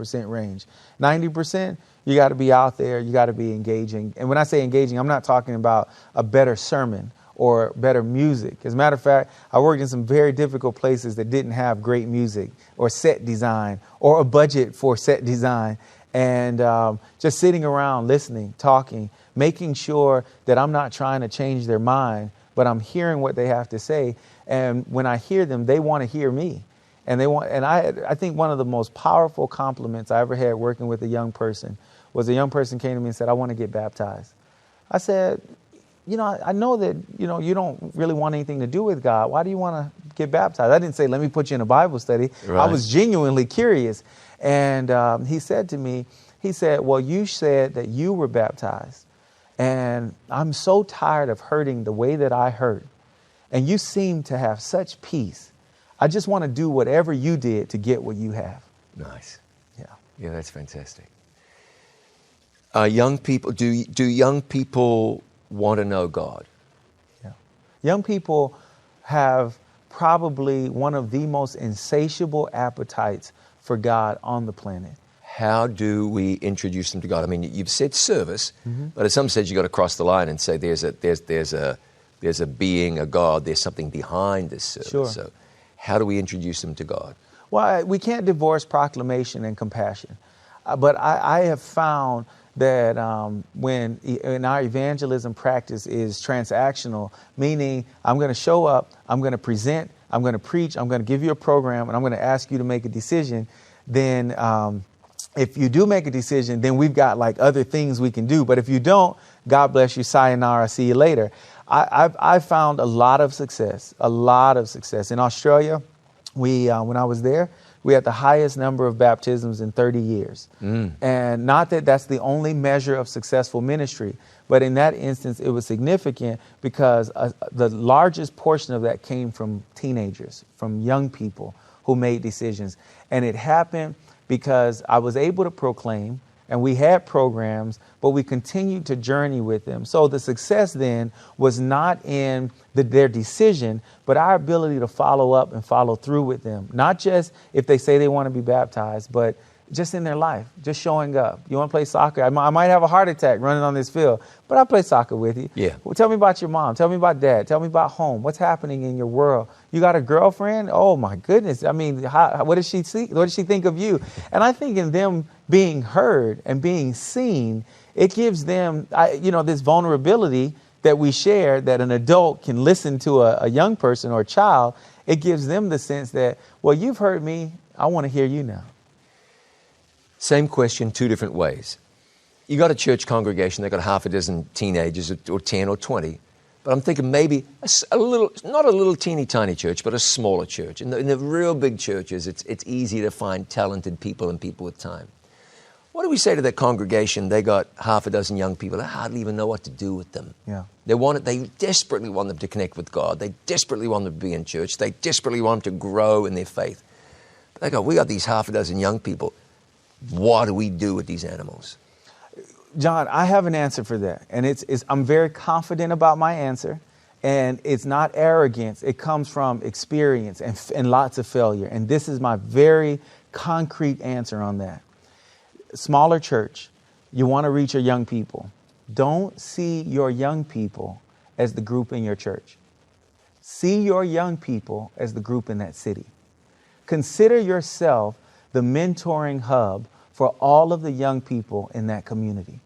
95% range. 90%, you got to be out there. You got to be engaging. And when I say engaging, I'm not talking about a better sermon or better music. As a matter of fact, I worked in some very difficult places that didn't have great music or set design or a budget for set design. And just sitting around, listening, talking, making sure that I'm not trying to change their mind, but I'm hearing what they have to say. And when I hear them, they want to hear me. And I think one of the most powerful compliments I ever had working with a young person was a young person came to me and said, I want to get baptized. I said, I know that, you don't really want anything to do with God. Why do you want to get baptized? I didn't say, let me put you in a Bible study. Right. I was genuinely curious. And he said to me, well, you said that you were baptized. And I'm so tired of hurting the way that I hurt. And you seem to have such peace. I just want to do whatever you did to get what you have. Nice. Yeah. Yeah, that's fantastic. Young people, do young people want to know God? Yeah. Young people have probably one of the most insatiable appetites for God on the planet. How do we introduce them to God? I mean, you've said service, but at some stage you've got to cross the line and say there's a being, a God, there's something behind this service. Sure. So how do we introduce them to God? Well, we can't divorce proclamation and compassion. But I have found that when in our evangelism practice is transactional, meaning I'm going to show up, I'm going to present, I'm going to preach, I'm going to give you a program, and I'm going to ask you to make a decision, then if you do make a decision, then we've got like other things we can do. But if you don't, God bless you, sayonara, see you later. I've found a lot of success. In Australia, when I was there, we had the highest number of baptisms in 30 years. And not that that's the only measure of successful ministry, but in that instance, it was significant because the largest portion of that came from teenagers, from young people who made decisions. And it happened because I was able to proclaim, and we had programs, but we continued to journey with them. So the success then was not in their decision, but our ability to follow up and follow through with them. Not just if they say they want to be baptized, but just in their life, just showing up. You want to play soccer? I might have a heart attack running on this field, but I'll play soccer with you. Yeah. Well, tell me about your mom. Tell me about dad. Tell me about home. What's happening in your world? You got a girlfriend? Oh, my goodness. I mean, what does she see? What does she think of you? And I think in them being heard and being seen, it gives them, this vulnerability that we share, that an adult can listen to a young person or a child. It gives them the sense that, well, you've heard me. I want to hear you now. Same question, two different ways. You got a church congregation, they've got half a dozen teenagers or 10 or 20. But I'm thinking maybe a little, not a little teeny tiny church, but a smaller church. In the real big churches, it's easy to find talented people and people with time. What do we say to that congregation? They got half a dozen young people. They hardly even know what to do with them. Yeah. They desperately want them to connect with God. They desperately want them to be in church. They desperately want them to grow in their faith. But they go, we got these half a dozen young people. What do we do with these animals? John, I have an answer for that. And I'm very confident about my answer. And it's not arrogance. It comes from experience and lots of failure. And this is my very concrete answer on that. Smaller church, you want to reach your young people. Don't see your young people as the group in your church. See your young people as the group in that city. Consider yourself the mentoring hub for all of the young people in that community.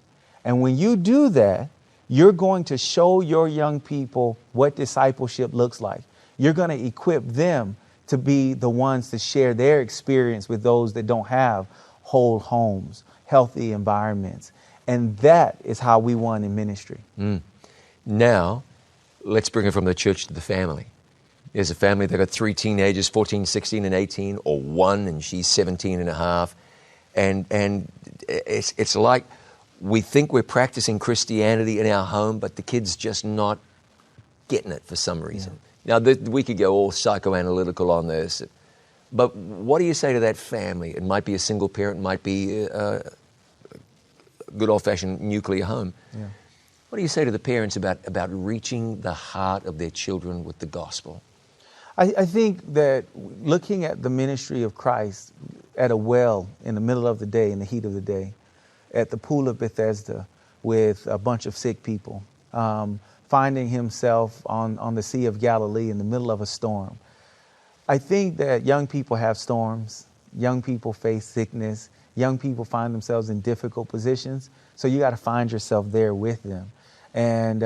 And when you do that, you're going to show your young people what discipleship looks like. You're going to equip them to be the ones to share their experience with those that don't have whole homes, healthy environments. And that is how we won in ministry. Now, let's bring it from the church to the family. There's a family that got 3 teenagers, 14, 16, and 18, or one, and she's 17 and a half. And it's like we think we're practicing Christianity in our home, but the kid's just not getting it for some reason. Yeah. Now, we could go all psychoanalytical on this, but what do you say to that family? It might be a single parent, might be a good old-fashioned nuclear home. Yeah. What do you say to the parents about reaching the heart of their children with the gospel? I think that looking at the ministry of Christ at a well in the middle of the day, in the heat of the day, at the pool of Bethesda with a bunch of sick people, finding himself on the Sea of Galilee in the middle of a storm. I think that young people have storms. Young people face sickness. Young people find themselves in difficult positions. So you got to find yourself there with them. And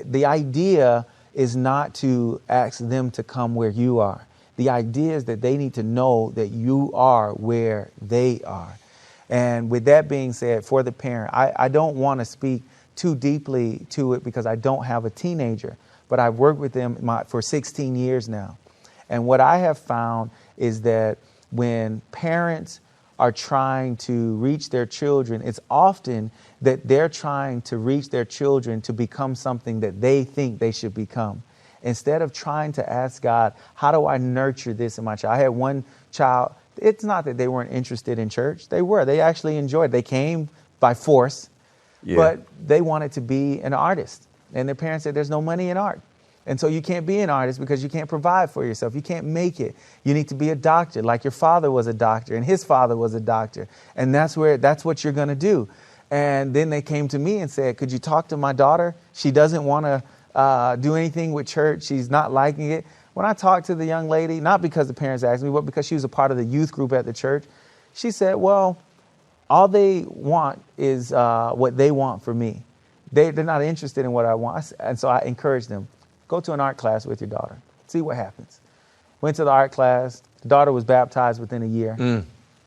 the idea is not to ask them to come where you are. The idea is that they need to know that you are where they are. And with that being said, for the parent, I don't want to speak too deeply to it because I don't have a teenager, but I've worked with them for 16 years now. And what I have found is that when parents are trying to reach their children, it's often that they're trying to reach their children to become something that they think they should become. Instead of trying to ask God, how do I nurture this in my child? I had one child, it's not that they weren't interested in church. They were. They actually enjoyed it. They came by force, but they wanted to be an artist. And their parents said, there's no money in art. And so you can't be an artist because you can't provide for yourself. You can't make it. You need to be a doctor, like your father was a doctor and his father was a doctor. And that's what you're going to do. And then they came to me and said, could you talk to my daughter? She doesn't want to do anything with church. She's not liking it. When I talked to the young lady, not because the parents asked me, but because she was a part of the youth group at the church, she said, well, all they want is what they want for me. They're not interested in what I want. And so I encouraged them. Go to an art class with your daughter. See what happens. Went to the art class. The daughter was baptized within a year.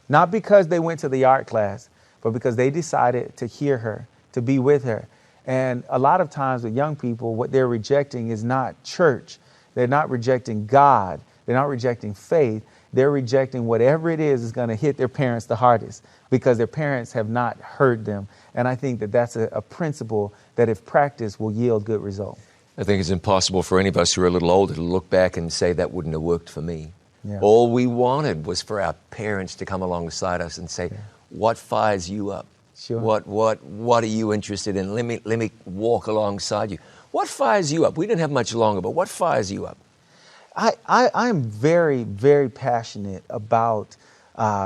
Not because they went to the art class, but because they decided to hear her, to be with her. And a lot of times with young people, what they're rejecting is not church. They're not rejecting God. They're not rejecting faith. They're rejecting whatever it is going to hit their parents the hardest because their parents have not heard them. And I think that that's a principle that if practiced will yield good results. I think it's impossible for any of us who are a little older to look back and say that wouldn't have worked for me. Yeah. All we wanted was for our parents to come alongside us and say, what fires you up? Sure. What are you interested in? Let me walk alongside you. What fires you up? We didn't have much longer, but what fires you up? I'm very, very passionate about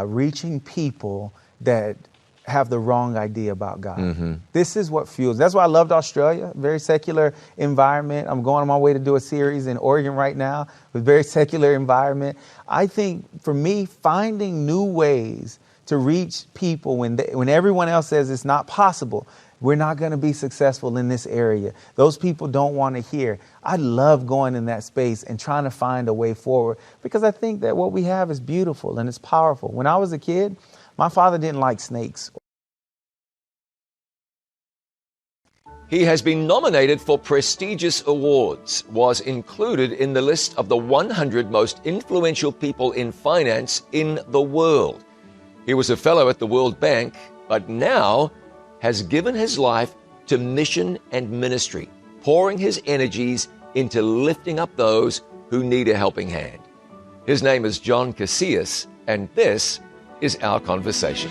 reaching people that have the wrong idea about God. Mm-hmm. This is what fuels. That's why I loved Australia, very secular environment. I'm going on my way to do a series in Oregon right now with very secular environment. I think for me, finding new ways to reach people when everyone else says it's not possible, we're not going to be successful in this area. Those people don't want to hear. I love going in that space and trying to find a way forward because I think that what we have is beautiful and it's powerful. When I was a kid, my father didn't like snakes. He has been nominated for prestigious awards, was included in the list of the 100 most influential people in finance in the world. He was a fellow at the World Bank, but now has given his life to mission and ministry, pouring his energies into lifting up those who need a helping hand. His name is John Casillas, and this is our conversation.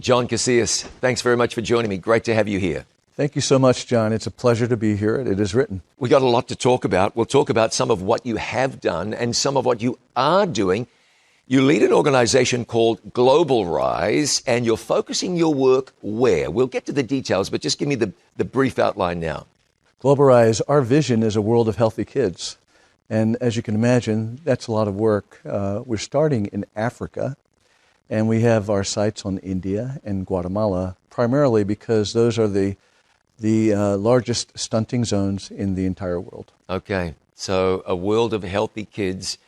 John Casillas, thanks very much for joining me. Great to have you here. Thank you so much, John. It's a pleasure to be here. It is written. We got a lot to talk about. We'll talk about some of what you have done and some of what you are doing. You lead an organization called Global Rise, and you're focusing your work where? We'll get to the details, but just give me the brief outline now. Global Rise, our vision is a world of healthy kids. And as you can imagine, that's a lot of work. We're starting in Africa, and we have our sites on India and Guatemala, primarily because those are the largest stunting zones in the entire world. Okay, so a world of healthy kids.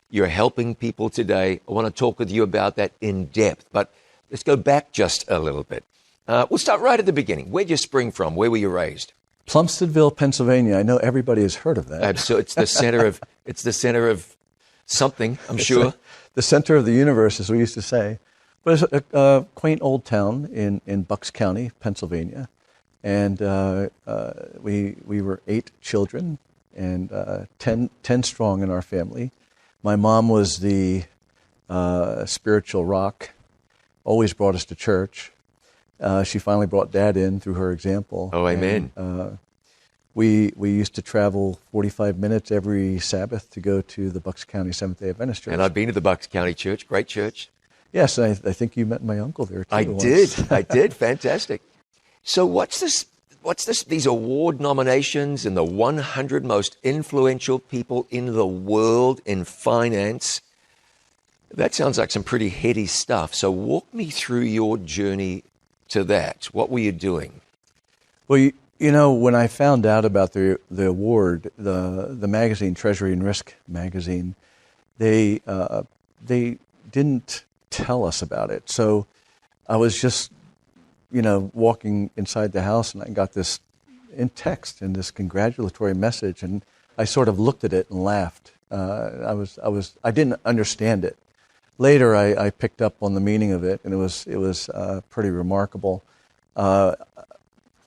You're helping people today. I want to talk with you about that in depth, but let's go back just a little bit. We'll start right at the beginning. Where'd you spring from? Where were you raised? Plumsteadville, Pennsylvania. I know everybody has heard of that. So it's the center of something, I'm sure. The center of the universe, as we used to say. But it's a quaint old town in Bucks County, Pennsylvania. And we were 8 children and 10 strong in our family. My mom was the spiritual rock, always brought us to church. She finally brought Dad in through her example. Oh, amen. And, we used to travel 45 minutes every Sabbath to go to the Bucks County Seventh-day Adventist Church. And I've been to the Bucks County Church, great church. Yes, I think you met my uncle there too. I once. I did, fantastic. So what's this, these award nominations and the 100 most influential people in the world in finance? That sounds like some pretty heady stuff. So walk me through your journey to that. What were you doing? Well, you know, when I found out about the award, the magazine, Treasury and Risk magazine, they didn't tell us about it. So I was just, walking inside the house, and I got this in text and this congratulatory message, and I sort of looked at it and laughed. I didn't understand it. Later, I picked up on the meaning of it, and it was pretty remarkable.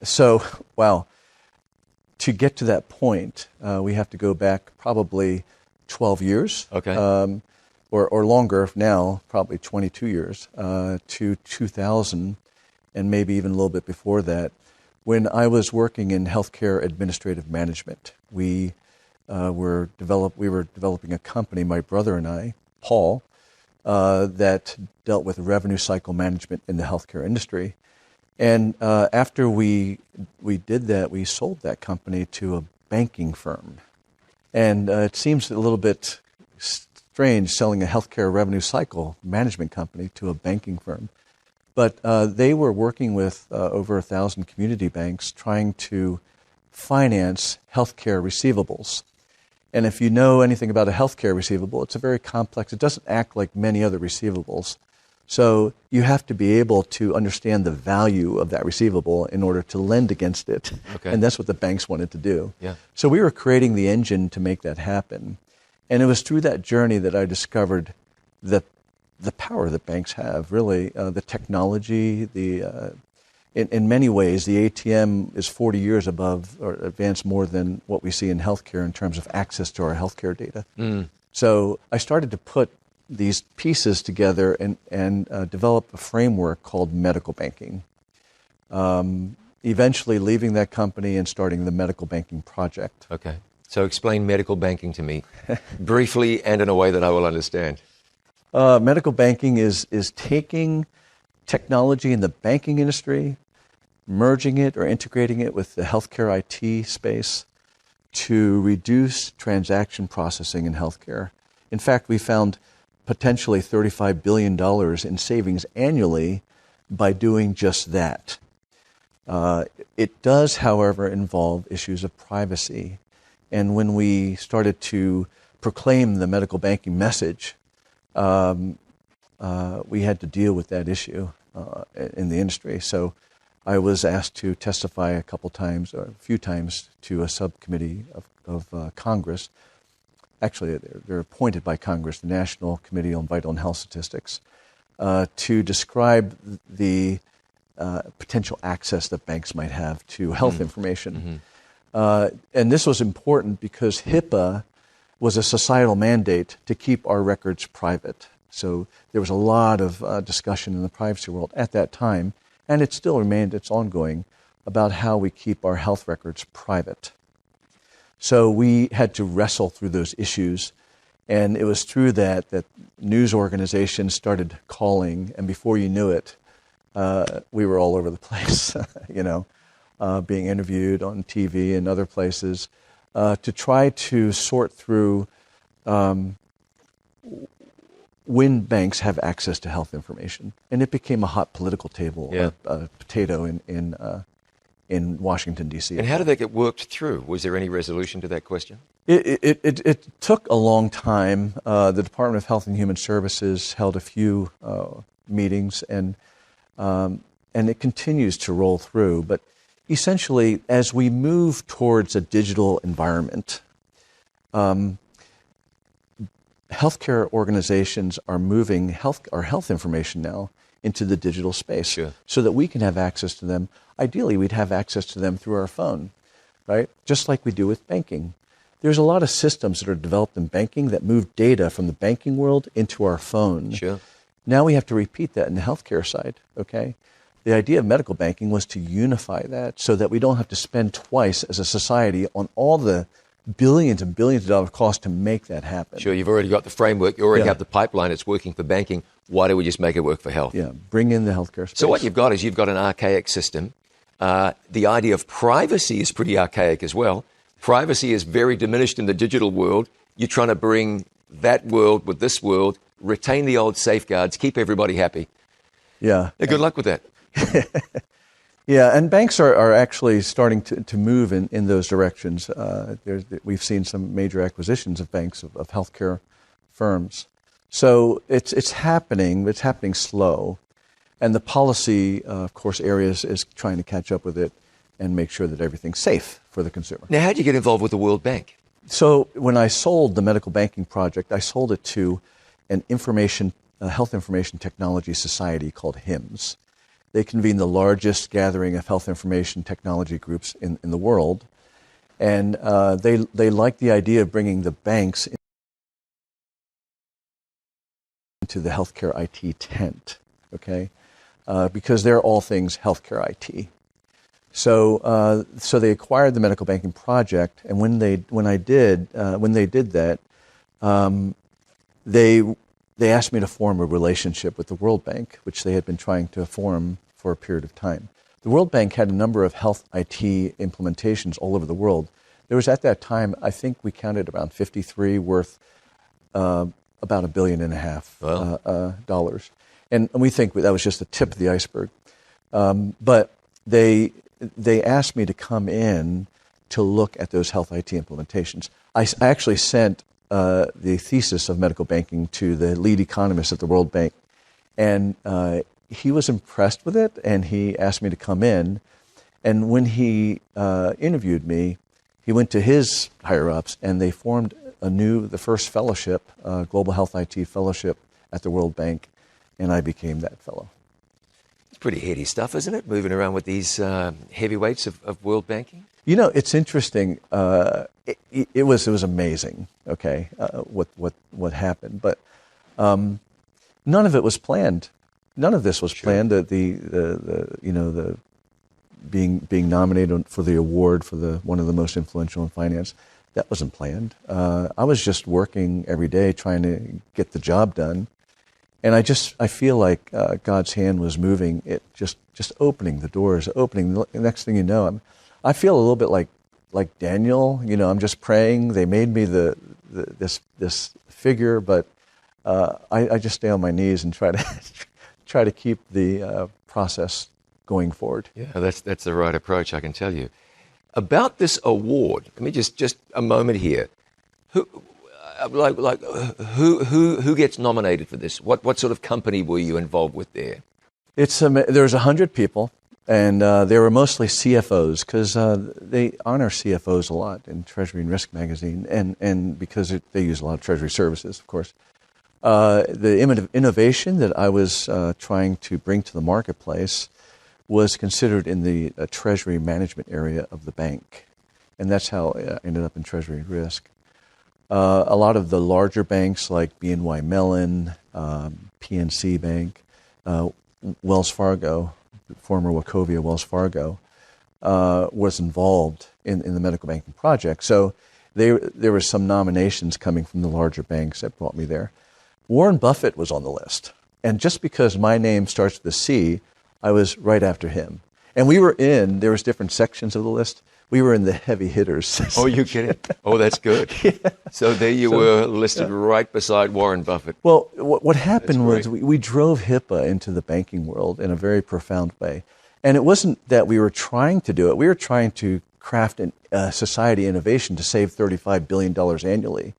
So, wow, to get to that point, we have to go back probably 12 years. Okay. Or longer now, probably 22 years, to 2000, and maybe even a little bit before that, when I was working in healthcare administrative management. We were developing a company, my brother and I, Paul, that dealt with revenue cycle management in the healthcare industry. And after we did that, we sold that company to a banking firm. And it seems a little bit strange selling a healthcare revenue cycle management company to a banking firm. But they were working with over 1,000 community banks trying to finance healthcare receivables. And if you know anything about a healthcare receivable, it's a very complex, it doesn't act like many other receivables. So you have to be able to understand the value of that receivable in order to lend against it. Okay. And that's what the banks wanted to do. Yeah. So we were creating the engine to make that happen. And it was through that journey that I discovered the power that banks have, really, the technology, in many ways, the ATM is 40 years above or advanced more than what we see in healthcare in terms of access to our healthcare data. So I started to put these pieces together and develop a framework called medical banking. Eventually leaving that company and starting the medical banking project. Okay. So explain medical banking to me briefly and in a way that I will understand. Medical banking is taking technology in the banking industry, merging it or integrating it with the healthcare IT space to reduce transaction processing in healthcare. In fact, we found potentially $35 billion in savings annually by doing just that. It does, however, involve issues of privacy. And when we started to proclaim the medical banking message, we had to deal with that issue in the industry. So I was asked to testify a few times to a subcommittee of Congress. Actually, they're appointed by Congress, the National Committee on Vital and Health Statistics, to describe the potential access that banks might have to health information. And this was important because HIPAA was a societal mandate to keep our records private. So there was a lot of discussion in the privacy world at that time, and it still remained, it's ongoing, about how we keep our health records private. So we had to wrestle through those issues, and it was through that news organizations started calling, and before you knew it, we were all over the place, being interviewed on TV and other places to try to sort through when banks have access to health information. And it became a hot political potato in Washington, D.C. And how did that get worked through? Was there any resolution to that question? It took a long time. The Department of Health and Human Services held a few meetings, and it continues to roll through. But essentially, as we move towards a digital environment, healthcare organizations are moving our health information now into the digital space, so that we can have access to them. Ideally, we'd have access to them through our phone, right? Just like we do with banking. there's a lot of systems that are developed in banking that move data from the banking world into our phone. Sure. Now we have to repeat that in the healthcare side, okay? The idea of medical banking was to unify that so that we don't have to spend twice as a society on all the billions and billions of dollars cost to make that happen. Sure, you've already got the framework, you already Yeah. have the pipeline, it's working for banking. Why do we just make it work for health? Yeah, bring in the healthcare space. So what you've got is you've got an archaic system. The idea of privacy is pretty archaic as well. Privacy is very diminished in the digital world. You're trying to bring that world with this world, retain the old safeguards, keep everybody happy. Yeah. Good luck with that. Yeah, and banks are actually starting to move in those directions. We've seen some major acquisitions of banks, of healthcare firms. So it's happening, but it's happening slow. And the policy, of course, areas is trying to catch up with it and make sure that everything's safe for the consumer. Now, how did you get involved with the World Bank? So when I sold the medical banking project, I sold it to an health information technology society called HIMSS. They convene the largest gathering of health information technology groups in the world. And they like the idea of bringing the banks into the healthcare IT tent, okay? Because they're all things healthcare IT. So they acquired the medical banking project, and when they did that, they asked me to form a relationship with the World Bank, which they had been trying to form for a period of time. The World Bank had a number of health IT implementations all over the world. There was at that time, I think we counted around 53 worth about $1.5 billion dollars. And we think that was just the tip of the iceberg. But they asked me to come in to look at those health IT implementations. I actually sent the thesis of medical banking to the lead economist at the World Bank, and he was impressed with it, and he asked me to come in. And when he interviewed me, he went to his higher-ups, and they formed the first fellowship, Global Health IT Fellowship at the World Bank, and I became that fellow. It's pretty heady stuff, isn't it? Moving around with these heavyweights of world banking. You know, it's interesting. It was amazing. Okay, what happened, but none of it was planned. None of this was planned. The being nominated for the award for one of the most influential in finance, that wasn't planned. I was just working every day trying to get the job done. And I feel like God's hand was moving, it just opening the doors, opening. The next thing you know, I feel a little bit like Daniel. You know, I'm just praying. They made me this figure, but I just stay on my knees and try to keep the process going forward. Yeah, that's the right approach, I can tell you. About this award, let me just a moment here. Who gets nominated for this? What sort of company were you involved with there? There's 100 people, and they were mostly CFOs because they honor CFOs a lot in Treasury and Risk magazine, and because they use a lot of Treasury services, of course. The innovation that I was trying to bring to the marketplace was considered in the Treasury management area of the bank, and that's how I ended up in Treasury and Risk. A lot of the larger banks like BNY Mellon, PNC Bank, Wells Fargo, former Wachovia Wells Fargo, was involved in the medical banking project. So there were some nominations coming from the larger banks that brought me there. Warren Buffett was on the list. And just because my name starts with a C, I was right after him. And there was different sections of the list. We were in the heavy hitters. Oh, you kidding? Oh, that's good. Yeah. So there you were listed right beside Warren Buffett. Well, what happened was we drove HIPAA into the banking world in a very profound way. And it wasn't that we were trying to do it. We were trying to craft a society innovation to save $35 billion annually.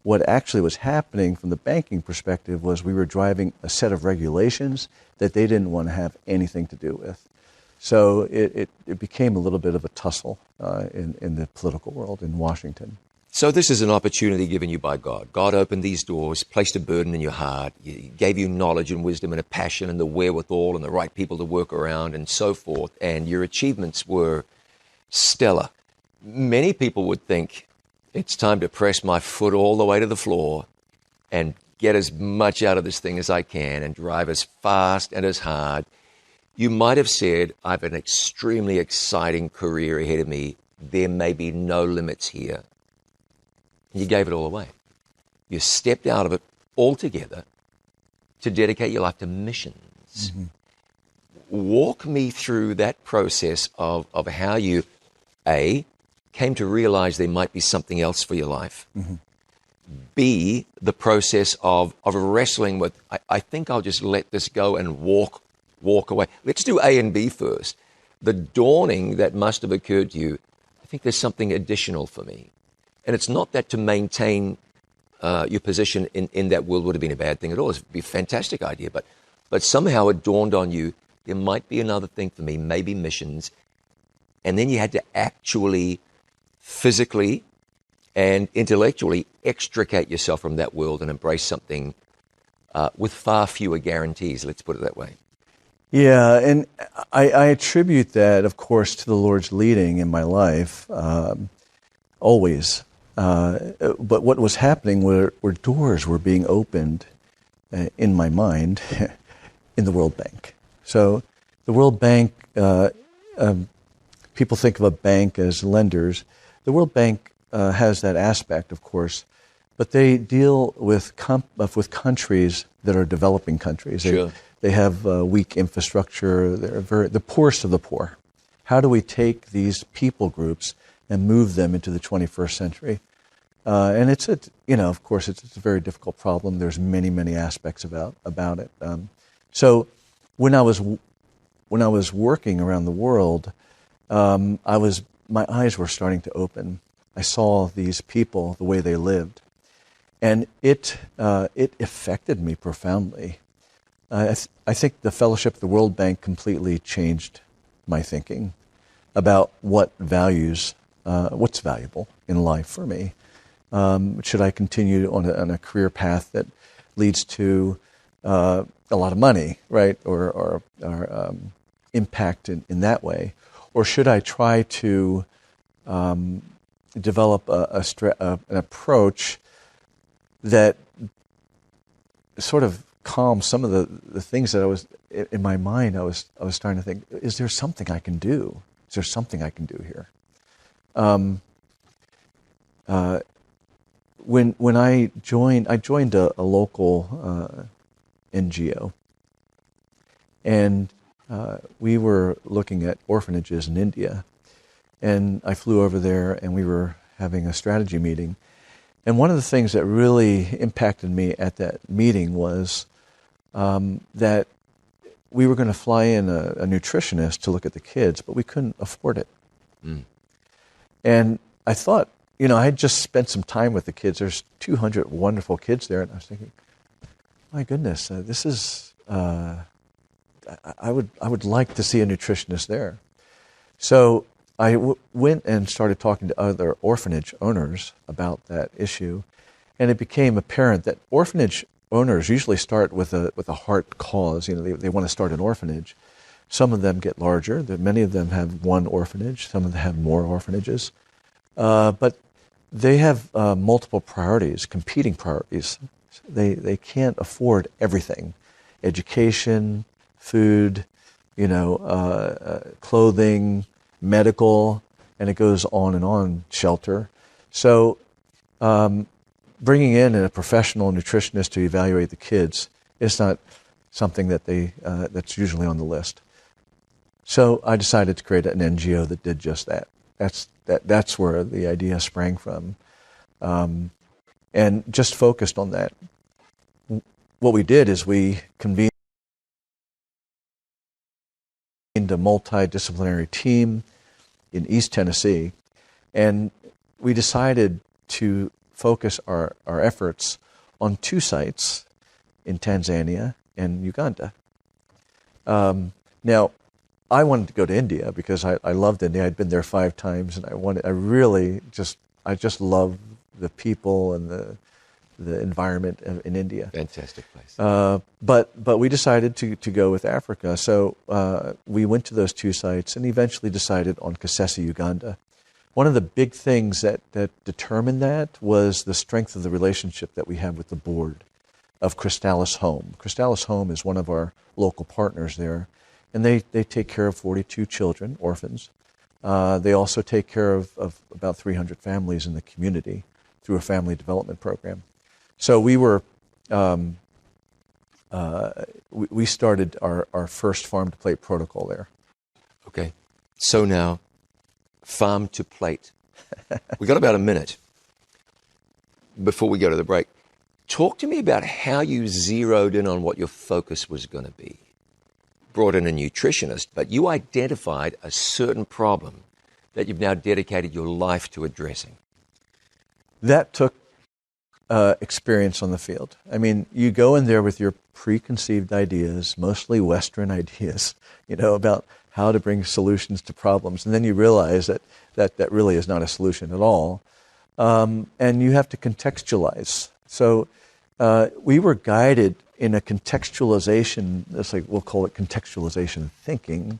What actually was happening from the banking perspective was we were driving a set of regulations that they didn't want to have anything to do with. So it became a little bit of a tussle in the political world in Washington. So this is an opportunity given you by God. God opened these doors, placed a burden in your heart, gave you knowledge and wisdom and a passion and the wherewithal and the right people to work around and so forth. And your achievements were stellar. Many people would think It's time to press my foot all the way to the floor and get as much out of this thing as I can and drive as fast and as hard. You might have said, I have an extremely exciting career ahead of me. There may be no limits here. You gave it all away. You stepped out of it altogether to dedicate your life to missions. Mm-hmm. Walk me through that process of how you, A, came to realize there might be something else for your life. Mm-hmm. B, the process of wrestling with, I think I'll just let this go and walk away. Let's do A and B first. The dawning that must have occurred to you, I think there's something additional for me. And it's not that to maintain your position in that world would have been a bad thing at all. It would be a fantastic idea. But somehow it dawned on you, there might be another thing for me, maybe missions. And then you had to actually, physically and intellectually extricate yourself from that world and embrace something with far fewer guarantees, let's put it that way. Yeah, and I attribute that, of course, to the Lord's leading in my life, always. But what was happening were doors were being opened in my mind in the World Bank. So the World Bank, people think of a bank as lenders. The World Bank has that aspect, of course, but they deal with countries that are developing countries. Sure. They have weak infrastructure. They're the poorest of the poor. How do we take these people groups and move them into the 21st century? And of course, it's a very difficult problem. There's many aspects about it. So when I was working around the world, my eyes were starting to open. I saw these people, the way they lived, and it affected me profoundly. I think the fellowship of the World Bank completely changed my thinking about what's valuable in life for me. Should I continue on a career path that leads to a lot of money, right, or impact in that way, or should I try to develop an approach that sort of calms some of the things that I was in my mind? I was starting to think: is there something I can do? Is there something I can do here? When I joined a local NGO, and we were looking at orphanages in India, and I flew over there, and we were having a strategy meeting. And one of the things that really impacted me at that meeting was that we were going to fly in a nutritionist to look at the kids, but we couldn't afford it. Mm. And I thought, I had just spent some time with the kids. There's 200 wonderful kids there, and I was thinking, my goodness, this is. I would like to see a nutritionist there. So I went and started talking to other orphanage owners about that issue, and it became apparent that orphanage owners usually start with a heart cause. They want to start an orphanage. Some of them get larger. Many of them have one orphanage. Some of them have more orphanages. But they have multiple priorities, competing priorities. They can't afford everything: education, food, clothing, medical, and it goes on and on, shelter. So bringing in a professional nutritionist to evaluate the kids is not something that that's usually on the list. So I decided to create an NGO that did just that. That's where the idea sprang from, and just focused on that. What we did is we convened a multidisciplinary team in East Tennessee, and we decided to focus our efforts on 2 sites in Tanzania and Uganda. Now, I wanted to go to India because I loved India. I'd been there 5 times, and I just love the people and the environment in India. Fantastic place. But we decided to go with Africa. So we went to those 2 sites and eventually decided on Kasese, Uganda. one of the big things that determined that was the strength of the relationship that we have with the board of Crystalis Home. Crystalis Home is one of our local partners there, and they take care of 42 children, orphans. They also take care of about 300 families in the community through a family development program. So we were, we started our first farm to plate protocol there. Okay. So now, farm to plate. We got about a minute before we go to the break. Talk to me about how you zeroed in on what your focus was going to be. Brought in a nutritionist, but you identified a certain problem that you've now dedicated your life to addressing. That took experience on the field. I mean, you go in there with your preconceived ideas, mostly Western ideas, about how to bring solutions to problems, and then you realize that really is not a solution at all, and you have to contextualize. So we were guided in a contextualization, we'll call it contextualization thinking,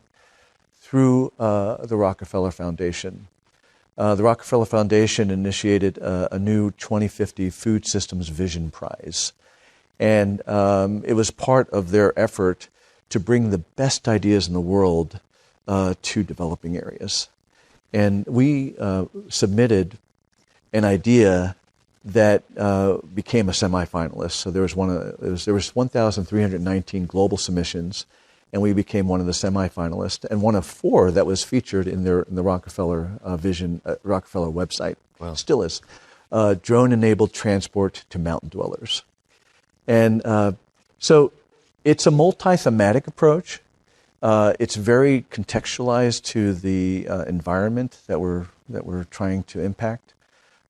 through the Rockefeller Foundation. The Rockefeller Foundation initiated a new 2050 Food Systems Vision Prize. And it was part of their effort to bring the best ideas in the world to developing areas. And we submitted an idea that became a semifinalist. So there was 1,319 global submissions, and we became one of the semifinalists and one of 4 that was featured in the Rockefeller Vision Rockefeller website. Wow. Still is. Drone-enabled transport to mountain dwellers. And so it's a multi-thematic approach. It's very contextualized to the environment that we're trying to impact.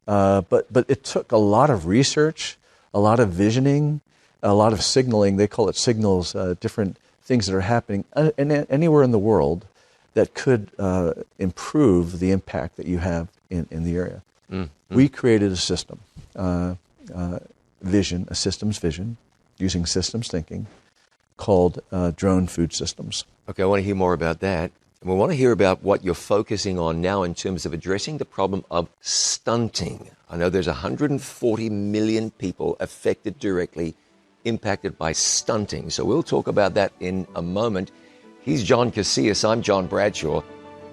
But it took a lot of research, a lot of visioning, a lot of signaling. They call it signals, different things that are happening anywhere in the world that could improve the impact that you have in the area. Mm-hmm. We created a system, a systems vision, using systems thinking, called Drone Food Systems. Okay, I want to hear more about that. And we want to hear about what you're focusing on now in terms of addressing the problem of stunting. I know there's 140 million people affected directly, impacted by stunting. So we'll talk about that in a moment. He's John Casillas. I'm John Bradshaw.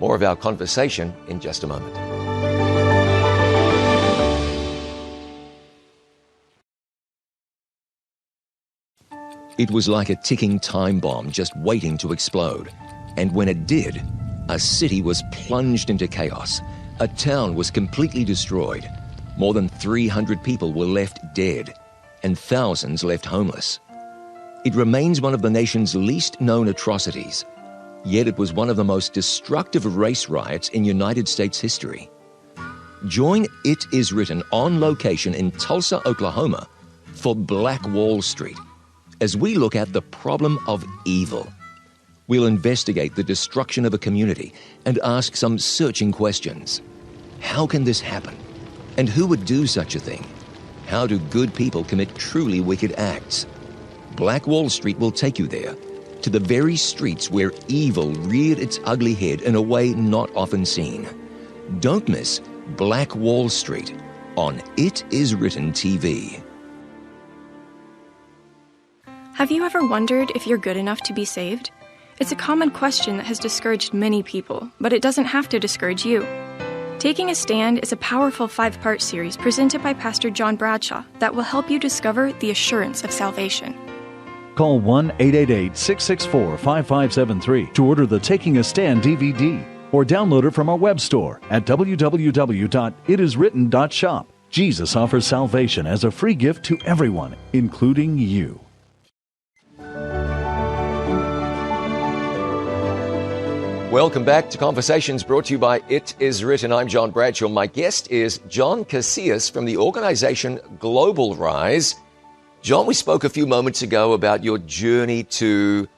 More of our conversation in just a moment. It was like a ticking time bomb just waiting to explode. And when it did, a city was plunged into chaos. A town was completely destroyed. More than 300 people were left dead, and thousands left homeless. It remains one of the nation's least known atrocities, yet it was one of the most destructive race riots in United States history. Join It Is Written on location in Tulsa, Oklahoma, for Black Wall Street, as we look at the problem of evil. We'll investigate the destruction of a community and ask some searching questions. How can this happen? And who would do such a thing? How do good people commit truly wicked acts? Black Wall Street will take you there, to the very streets where evil reared its ugly head in a way not often seen. Don't miss Black Wall Street on It Is Written TV. Have you ever wondered if you're good enough to be saved? It's a common question that has discouraged many people, but it doesn't have to discourage you. Taking a Stand is a powerful 5-part series presented by Pastor John Bradshaw that will help you discover the assurance of salvation. Call 1-888-664-5573 to order the Taking a Stand DVD or download it from our web store at www.itiswritten.shop. Jesus offers salvation as a free gift to everyone, including you. Welcome back to Conversations brought to you by It Is Written. I'm John Bradshaw. My guest is John Casillas from the organization Global Rise. John, we spoke a few moments ago about your journey to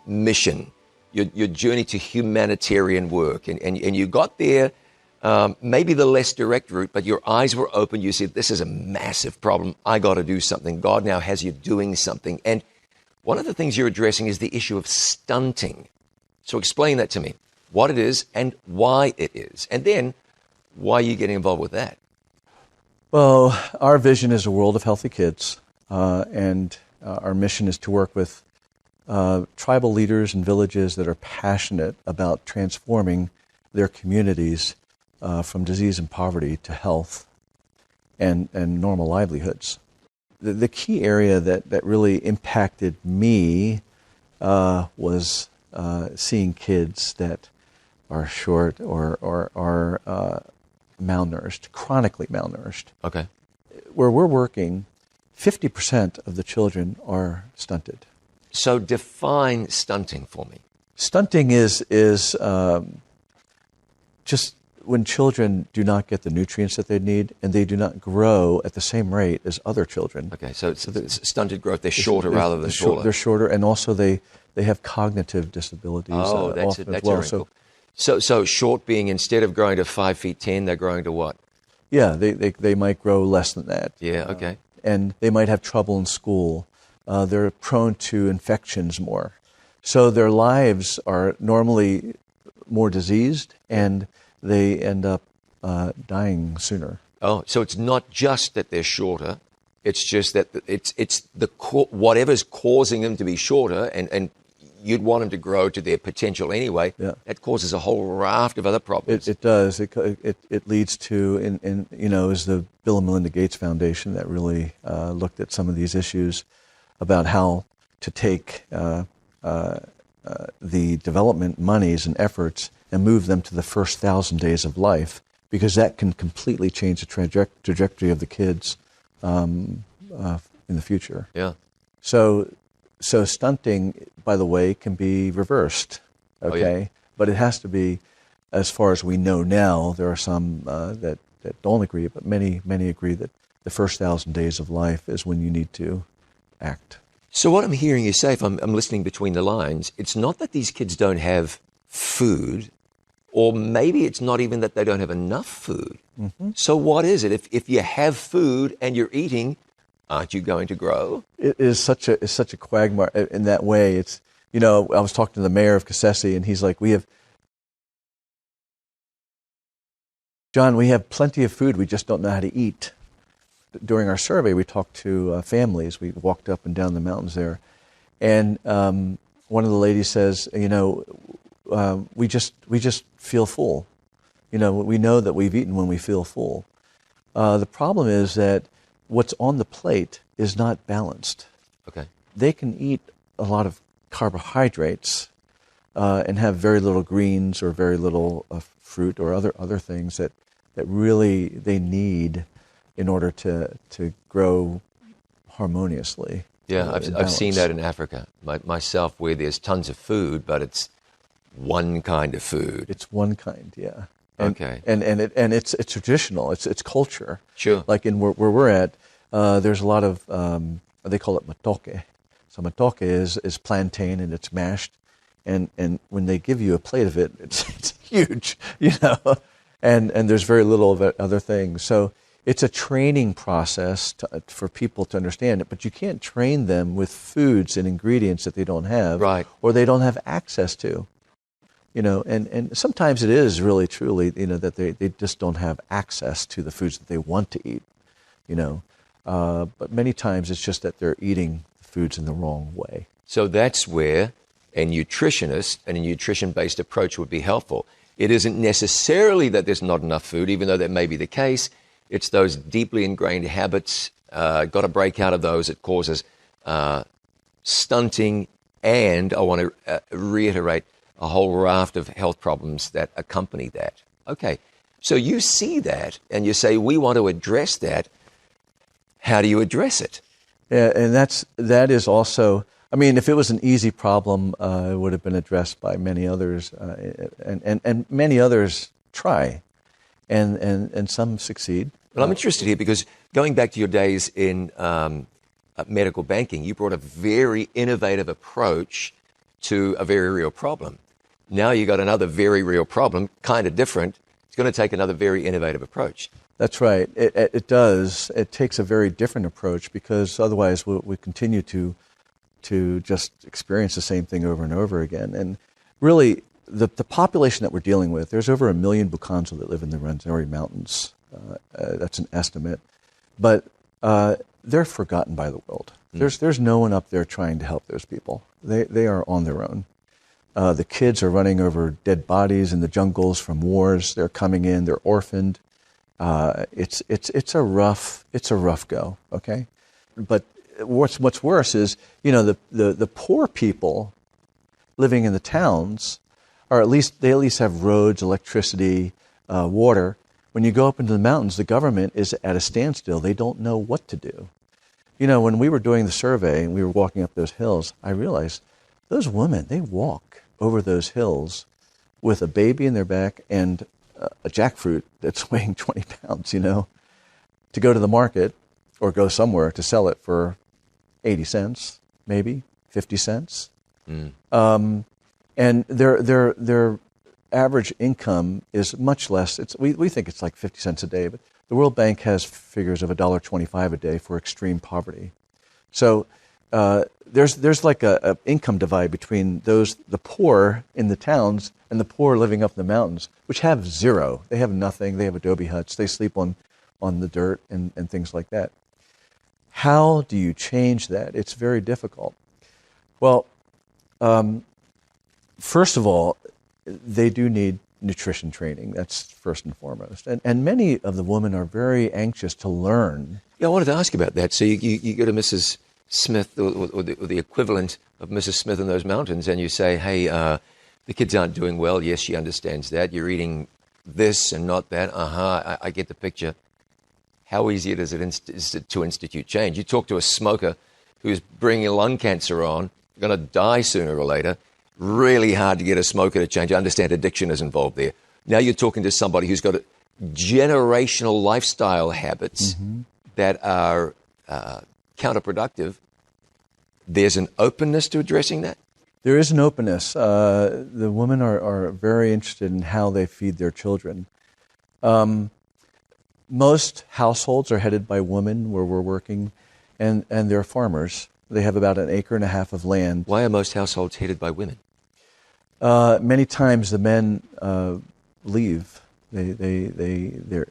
mission, your journey to humanitarian work. And you got there, maybe the less direct route, but your eyes were open. You said, this is a massive problem. I got to do something. God now has you doing something. And one of the things you're addressing is the issue of stunting. So explain that to me, what it is and why it is. And then Why are you getting involved with that? Well, our vision is a world of healthy kids, and our mission is to work with tribal leaders and villages that are passionate about transforming their communities from disease and poverty to health and normal livelihoods. The key area that really impacted me was seeing kids that are short or are malnourished, chronically malnourished. Okay. Where we're working, 50% of the children are stunted. So define stunting for me. Stunting is just when children do not get the nutrients that they need and they do not grow at the same rate as other children. Okay, so it's stunted growth. They're shorter rather than taller. They're shorter, and also they have cognitive disabilities. Oh, that's often as a well. wrinkle. So short being, instead of growing to 5 feet 10, they're growing to what? Yeah, they might grow less than that. Yeah, okay. And they might have trouble in school. They're prone to infections more. So their lives are normally more diseased, and they end up dying sooner. Oh, so it's not just that they're shorter. It's just that it's whatever's causing them to be shorter, and you'd want them to grow to their potential anyway. Yeah. That causes a whole raft of other problems. It does. It leads to, it was the Bill and Melinda Gates Foundation that really looked at some of these issues about how to take the development monies and efforts and move them to the first 1,000 days of life, because that can completely change the trajectory of the kids in the future. Yeah. So stunting, by the way, can be reversed, okay? Oh, yeah. But it has to be, as far as we know now, there are some that don't agree, but many agree that the first 1,000 days of life is when you need to act. So what I'm hearing you say, if I'm listening between the lines, it's not that these kids don't have food, or maybe it's not even that they don't have enough food. Mm-hmm. So what is it? If you have food and you're eating, aren't you going to grow? It is such a quagmire in that way. It's, I was talking to the mayor of Kasese, and he's like, John, we have plenty of food, we just don't know how to eat. During our survey, we talked to families. We walked up and down the mountains there, and one of the ladies says, we just feel full. We know that we've eaten when we feel full. The problem is that what's on the plate is not balanced. Okay. They can eat a lot of carbohydrates and have very little greens or very little fruit or other things that really they need in order to grow harmoniously. Yeah, I've seen that in Africa myself, where there's tons of food, but it's one kind of food. It's one kind, yeah. Okay. And it's traditional. It's culture. Sure. Like in where we're at, there's a lot of they call it matoke. So matoke is plantain, and it's mashed, and when they give you a plate of it, it's huge, and there's very little of other things. So it's a training process for people to understand it, but you can't train them with foods and ingredients that they don't have, right, or they don't have access to. And sometimes it is really truly, that they just don't have access to the foods that they want to eat, but many times it's just that they're eating foods in the wrong way. So that's where a nutritionist and a nutrition-based approach would be helpful. It isn't necessarily that there's not enough food, even though that may be the case. It's those deeply ingrained habits, got to break out of those. It causes stunting, and I want to reiterate, a whole raft of health problems that accompany that. Okay, so you see that, and you say, we want to address that. How do you address it? Yeah, and that is also, if it was an easy problem, it would have been addressed by many others, and many others try, and some succeed. Well, I'm interested here because going back to your days in medical banking, you brought a very innovative approach to a very real problem. Now you got another very real problem, kind of different. It's going to take another very innovative approach. That's right. It does. It takes a very different approach, because otherwise we continue to just experience the same thing over and over again. And really, the population that we're dealing with, there's over 1 million Bukanzo that live in the Rwenzori Mountains. That's an estimate. But they're forgotten by the world. There's no one up there trying to help those people. They are on their own. The kids are running over dead bodies in the jungles from wars. They're coming in. They're orphaned. It's a rough go. Okay, but what's worse is the poor people living in the towns they at least have roads, electricity, water. When you go up into the mountains, the government is at a standstill. They don't know what to do. When we were doing the survey and we were walking up those hills, I realized those women, they walk over those hills with a baby in their back and a jackfruit that's weighing 20 pounds, to go to the market or go somewhere to sell it for 80 cents, maybe 50 cents. And their average income is much less. We think it's like 50 cents a day, but the World Bank has figures of $1.25 a day for extreme poverty. So there's like a income divide between the poor in the towns and the poor living up in the mountains, which have zero. They have nothing. They have adobe huts. They sleep on the dirt and things like that. How do you change that? It's very difficult. Well, first of all, they do need nutrition training. That's first and foremost. And many of the women are very anxious to learn. Yeah, I wanted to ask about that. So you go to Mrs. Smith or the equivalent of Mrs. Smith in those mountains and you say, hey, the kids aren't doing well. Yes, she understands that. You're eating this and not that. I get the picture. How easy is it to institute change? You talk to a smoker who's bringing lung cancer on, going to die sooner or later. Really hard to get a smoker to change. I understand addiction is involved there. Now you're talking to somebody who's got generational lifestyle habits that are counterproductive. There's an openness to addressing that? There is an openness. The women are very interested in how they feed their children. Most households are headed by women where we're working, and they're farmers. They have about 1.5 acres of land. Why are most households headed by women? Many times the men leave. There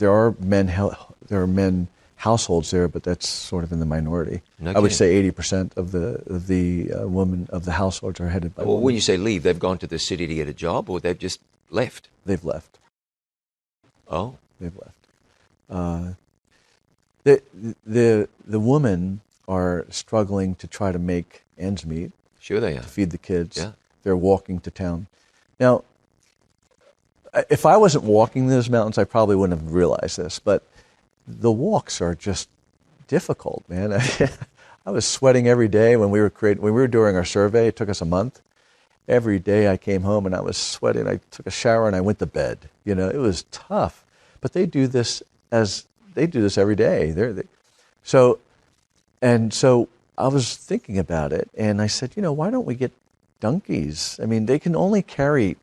are men households there, but that's sort of in the minority. No I would kidding. say 80% of the women of the households are headed by women. When you say leave, they've gone to the city to get a job, or they've just left? They've left. Oh, they've left. The women are struggling to try to make ends meet. Sure they are. To feed the kids. Yeah. They're walking to town. Now, if I wasn't walking those mountains, I probably wouldn't have realized this, but the walks are just difficult, man. I was sweating every day when we were doing our survey. It took us a month. Every day I came home and I was sweating. I took a shower and I went to bed. It was tough. But they do this every day. So I was thinking about it, and I said, why don't we get donkeys? I mean, they can only carry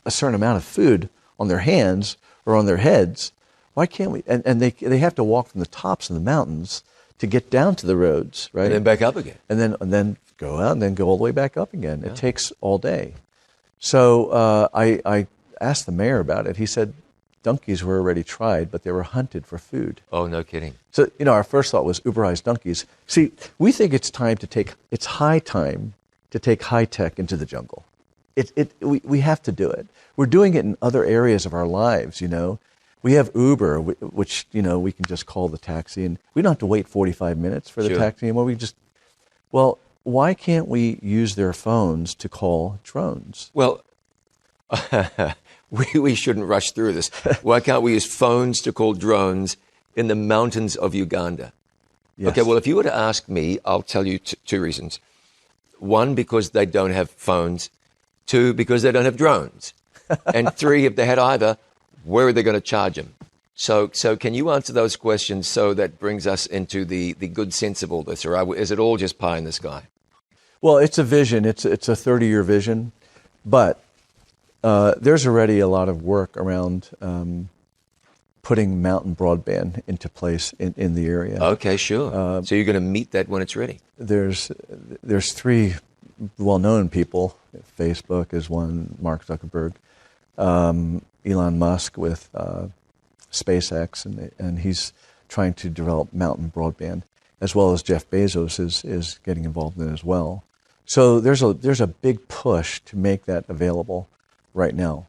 a certain amount of food on their hands or on their heads. Why can't we? And they have to walk from the tops of the mountains to get down to the roads, right? And then back up again. And then go out and then go all the way back up again. Yeah. It takes all day. So I asked the mayor about it. He said donkeys were already tried, but they were hunted for food. Oh, no kidding. So, our first thought was Uberize donkeys. See, we think it's high time to take high tech into the jungle. We have to do it. We're doing it in other areas of our lives, We have Uber, which, we can just call the taxi, and we don't have to wait 45 minutes for the taxi anymore. Why can't we use their phones to call drones? Well, we shouldn't rush through this. Why can't we use phones to call drones in the mountains of Uganda? Yes. Okay, well, if you were to ask me, I'll tell you two reasons. One, because they don't have phones. Two, because they don't have drones. And three, if they had either, where are they going to charge them? So can you answer those questions so that brings us into the good sense of all this? Or is it all just pie in the sky? Well, it's a vision. It's a 30-year vision. But there's already a lot of work around putting mountain broadband into place in the area. Okay, sure. So you're going to meet that when it's ready. There's three well-known people. Facebook is one, Mark Zuckerberg, Elon Musk with SpaceX, and he's trying to develop mountain broadband, as well as Jeff Bezos is getting involved in it as well. So there's a big push to make that available right now.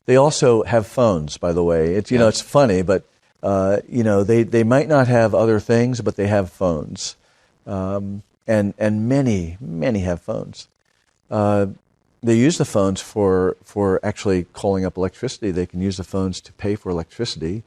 They also have phones, by the way. It's it's funny, but they might not have other things, but they have phones, and many have phones. They use the phones for actually calling up electricity. They can use the phones to pay for electricity.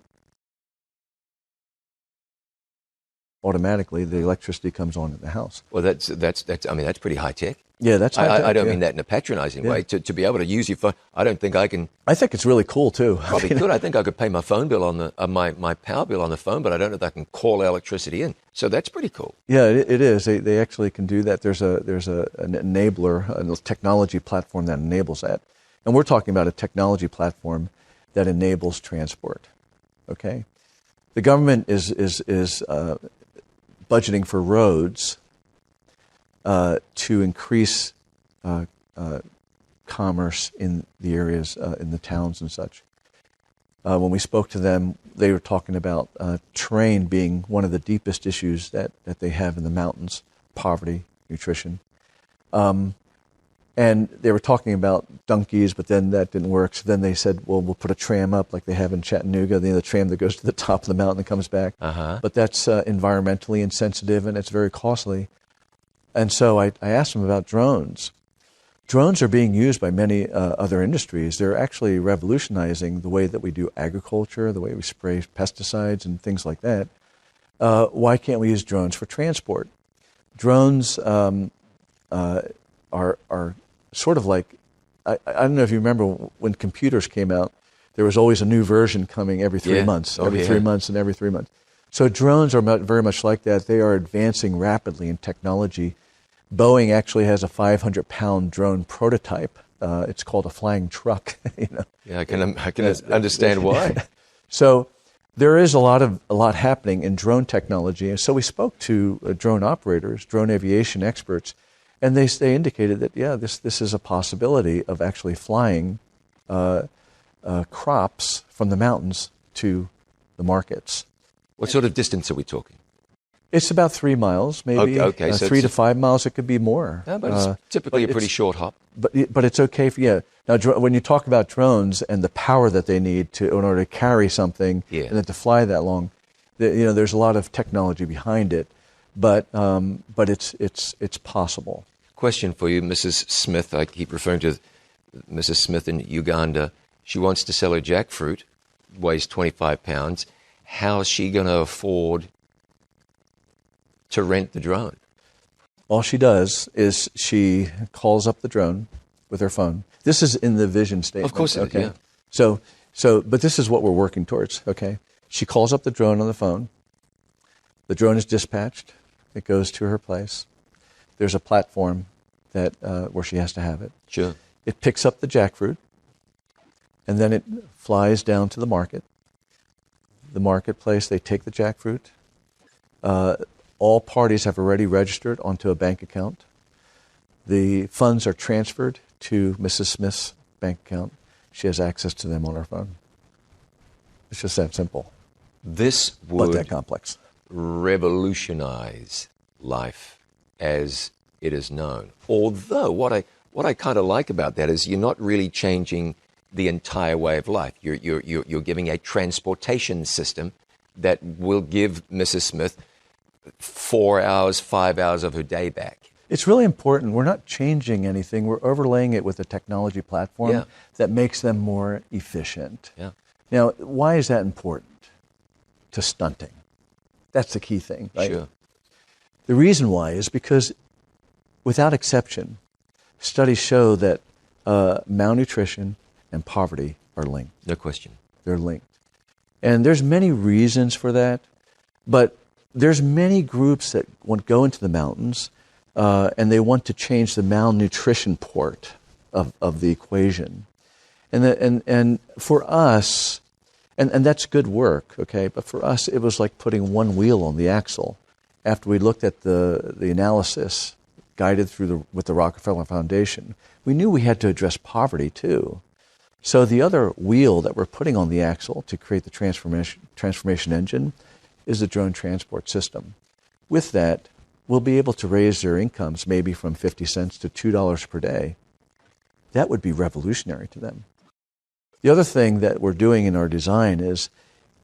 Automatically, the electricity comes on in the house. Well, that's pretty high tech. Yeah, that's high tech. I don't mean that in a patronizing way. To be able to use your phone, I don't think I can. I think it's really cool too. Probably could. I think I could pay my phone bill on the my power bill on the phone, but I don't know if I can call electricity in. So that's pretty cool. Yeah, it is. They actually can do that. There's an enabler, a technology platform that enables that, and we're talking about a technology platform that enables transport. Okay, the government is budgeting for roads to increase commerce in the areas, in the towns and such. When we spoke to them, they were talking about terrain being one of the deepest issues that they have in the mountains, poverty, nutrition. And they were talking about donkeys, but then that didn't work. So then they said, well, we'll put a tram up like they have in Chattanooga, the tram that goes to the top of the mountain and comes back. Uh-huh. But that's environmentally insensitive and it's very costly. And so I asked them about drones. Drones are being used by many other industries. They're actually revolutionizing the way that we do agriculture, the way we spray pesticides and things like that. Why can't we use drones for transport? Drones are sort of like, I don't know if you remember when computers came out, there was always a new version coming every 3 months, every 3 months and every 3 months. So drones are very much like that. They are advancing rapidly in technology. Boeing actually has a 500-pound drone prototype. It's called a flying truck. Yeah, I can understand why. So there is a lot happening in drone technology. And so we spoke to drone operators, drone aviation experts, and they indicated that this is a possibility of actually flying crops from the mountains to the markets. What sort of distance are we talking? It's about 3 miles, maybe. Okay, so 3 to 5 miles. It could be more. Yeah, but it's typically a pretty short hop. But it's okay for Now, when you talk about drones and the power that they need in order to carry something and then to fly that long, there's a lot of technology behind it. But it's possible. Question for you, Mrs. Smith. I keep referring to Mrs. Smith in Uganda. She wants to sell her jackfruit, weighs 25 pounds. How is she going to afford to rent the drone? All she does is she calls up the drone with her phone. This is in the vision statement. Of course it is, okay? So, but this is what we're working towards, okay? She calls up the drone on the phone. The drone is dispatched. It goes to her place. There's a platform that where she has to have it. Sure. It picks up the jackfruit, and then it flies down to the market. The marketplace, they take the jackfruit. All parties have already registered onto a bank account. The funds are transferred to Mrs. Smith's bank account. She has access to them on her phone. It's just that simple. This would but that complex. Revolutionize life as it is known. Although what I kind of like about that is you're not really changing the entire way of life. You're giving a transportation system that will give Mrs. Smith 4 hours, 5 hours of her day back. It's really important. We're not changing anything. We're overlaying it with a technology platform that makes them more efficient. Yeah. Now, why is that important to stunting? That's the key thing, right? Sure. The reason why is because, without exception, studies show that malnutrition and poverty are linked. No question. They're linked. And there's many reasons for that, but there's many groups that go into the mountains and they want to change the malnutrition part of the equation. And for us, and that's good work, okay, but for us it was like putting one wheel on the axle. After we looked at the analysis guided with the Rockefeller Foundation, we knew we had to address poverty too. So the other wheel that we're putting on the axle to create the transformation engine is the drone transport system. With that, we'll be able to raise their incomes maybe from 50 cents to $2 per day. That would be revolutionary to them. The other thing that we're doing in our design is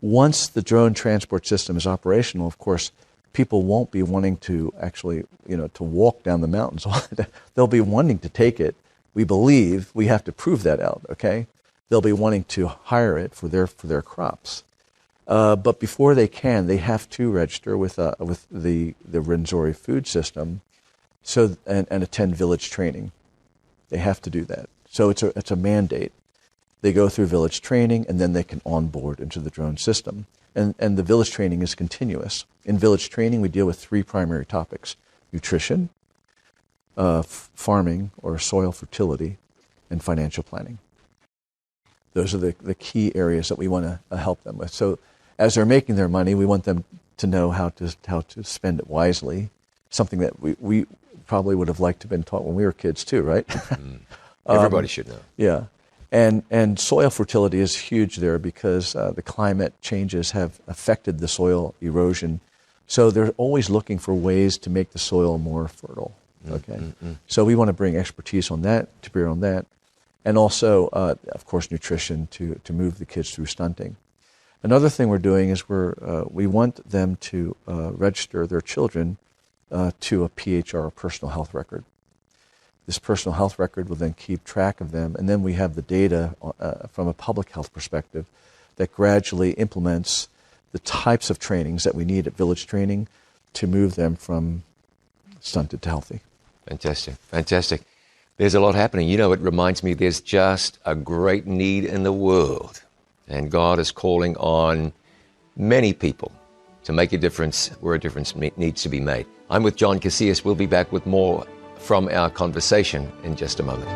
once the drone transport system is operational, of course, people won't be wanting to actually, to walk down the mountains. They'll be wanting to take it. We believe we have to prove that out, okay? They'll be wanting to hire it for their crops. But before they can, they have to register with the Rwenzori food system and attend village training. They have to do that. So it's a mandate. They go through village training, and then they can onboard into the drone system. And the village training is continuous. In village training, we deal with 3 primary topics: nutrition, farming or soil fertility, and financial planning. Those are the key areas that we want to help them with. So as they're making their money, we want them to know how to spend it wisely, something that we probably would have liked to have been taught when we were kids too, right? Everybody should know. Yeah. And soil fertility is huge there because the climate changes have affected the soil erosion. So they're always looking for ways to make the soil more fertile. Okay. So we want to bring expertise on that, to bear on that. And also, of course, nutrition to move the kids through stunting. Another thing we're doing is we want them to register their children to a PHR, a personal health record. This personal health record will then keep track of them, and then we have the data from a public health perspective that gradually implements the types of trainings that we need at village training to move them from stunted to healthy. Fantastic, fantastic. There's a lot happening. It reminds me there's just a great need in the world, and God is calling on many people to make a difference where a difference needs to be made. I'm with John Casillas. We'll be back with more from our conversation in just a moment.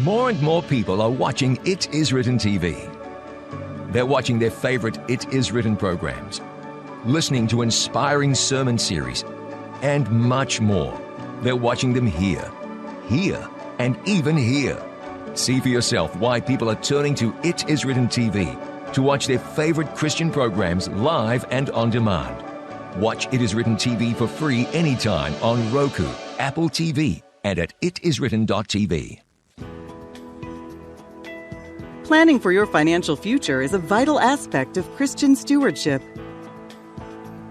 More and more people are watching It Is Written TV. They're watching their favorite It Is Written programs, listening to inspiring sermon series, and much more. They're watching them here, and even here. See for yourself why people are turning to It Is Written TV to watch their favorite Christian programs live and on demand. Watch It Is Written TV for free anytime on Roku, Apple TV, and at itiswritten.tv. Planning for your financial future is a vital aspect of Christian stewardship.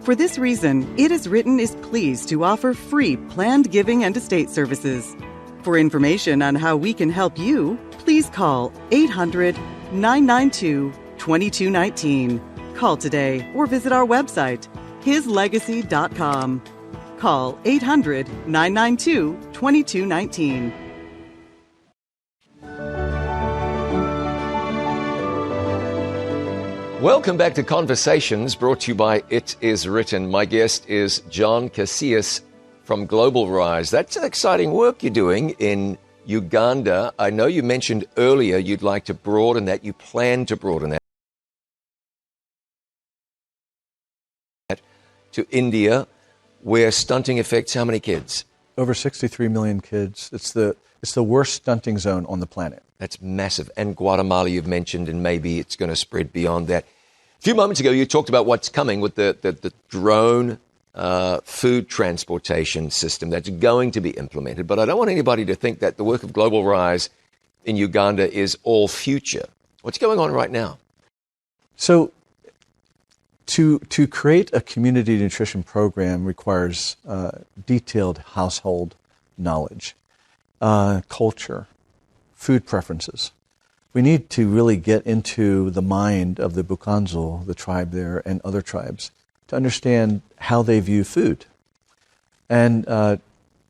For this reason, It Is Written is pleased to offer free planned giving and estate services. For information on how we can help you, please call 800-992-2219. Call today or visit our website, hislegacy.com. Call 800-992-2219. Welcome back to Conversations, brought to you by It Is Written. My guest is John Casillas from Global Rise. That's exciting work you're doing in Uganda. I know you mentioned earlier you'd like to broaden that. You plan to broaden that to India, where stunting affects how many kids? Over 63 million kids. It's the worst stunting zone on the planet. That's massive. And Guatemala you've mentioned, and maybe it's going to spread beyond that. A few moments ago, you talked about what's coming with the drone food transportation system that's going to be implemented. But I don't want anybody to think that the work of Global Rise in Uganda is all future. What's going on right now? So to create a community nutrition program requires detailed household knowledge, culture, food preferences. We need to really get into the mind of the Bukanzo, the tribe there, and other tribes to understand how they view food. And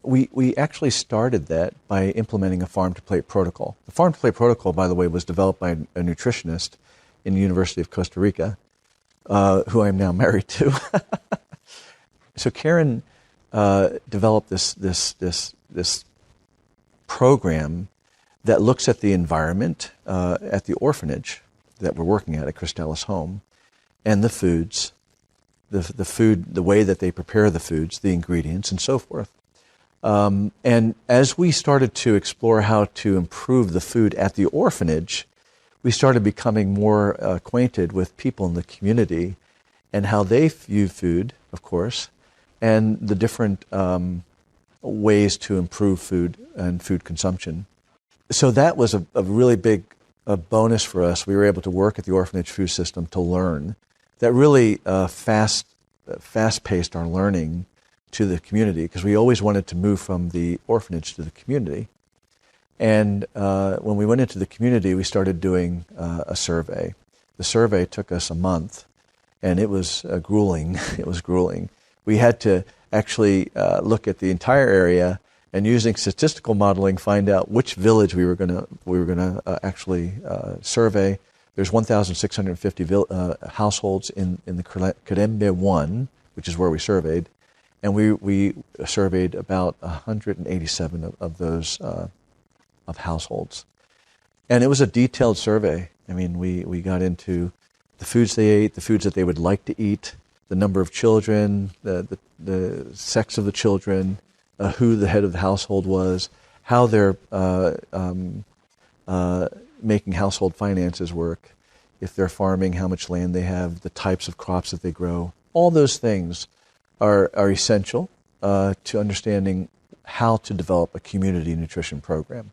we actually started that by implementing a farm-to-plate protocol. The farm-to-plate protocol, by the way, was developed by a nutritionist in the University of Costa Rica, who I'm now married to. So Karen developed this program that looks at the environment at the orphanage that we're working at Christalis Home, and the foods, the food, the way that they prepare the foods, the ingredients, and so forth. And as we started to explore how to improve the food at the orphanage, we started becoming more acquainted with people in the community and how they view food, of course, and the different ways to improve food and food consumption. So that was a really big bonus for us. We were able to work at the orphanage food system to learn. That really fast-paced our learning to the community, because we always wanted to move from the orphanage to the community. And when we went into the community, we started doing a survey. The survey took us a month, and it was grueling. It was grueling. We had to actually look at the entire area and, using statistical modeling, find out which village we were going to actually survey. There's 1,650 households in the Karembe 1, which is where we surveyed, and we surveyed about 187 of those of households. And it was a detailed survey. I mean, we got into the foods they ate, the foods that they would like to eat, the number of children, the sex of the children, who the head of the household was, how they're making household finances work, if they're farming, how much land they have, the types of crops that they grow. All those things are essential to understanding how to develop a community nutrition program.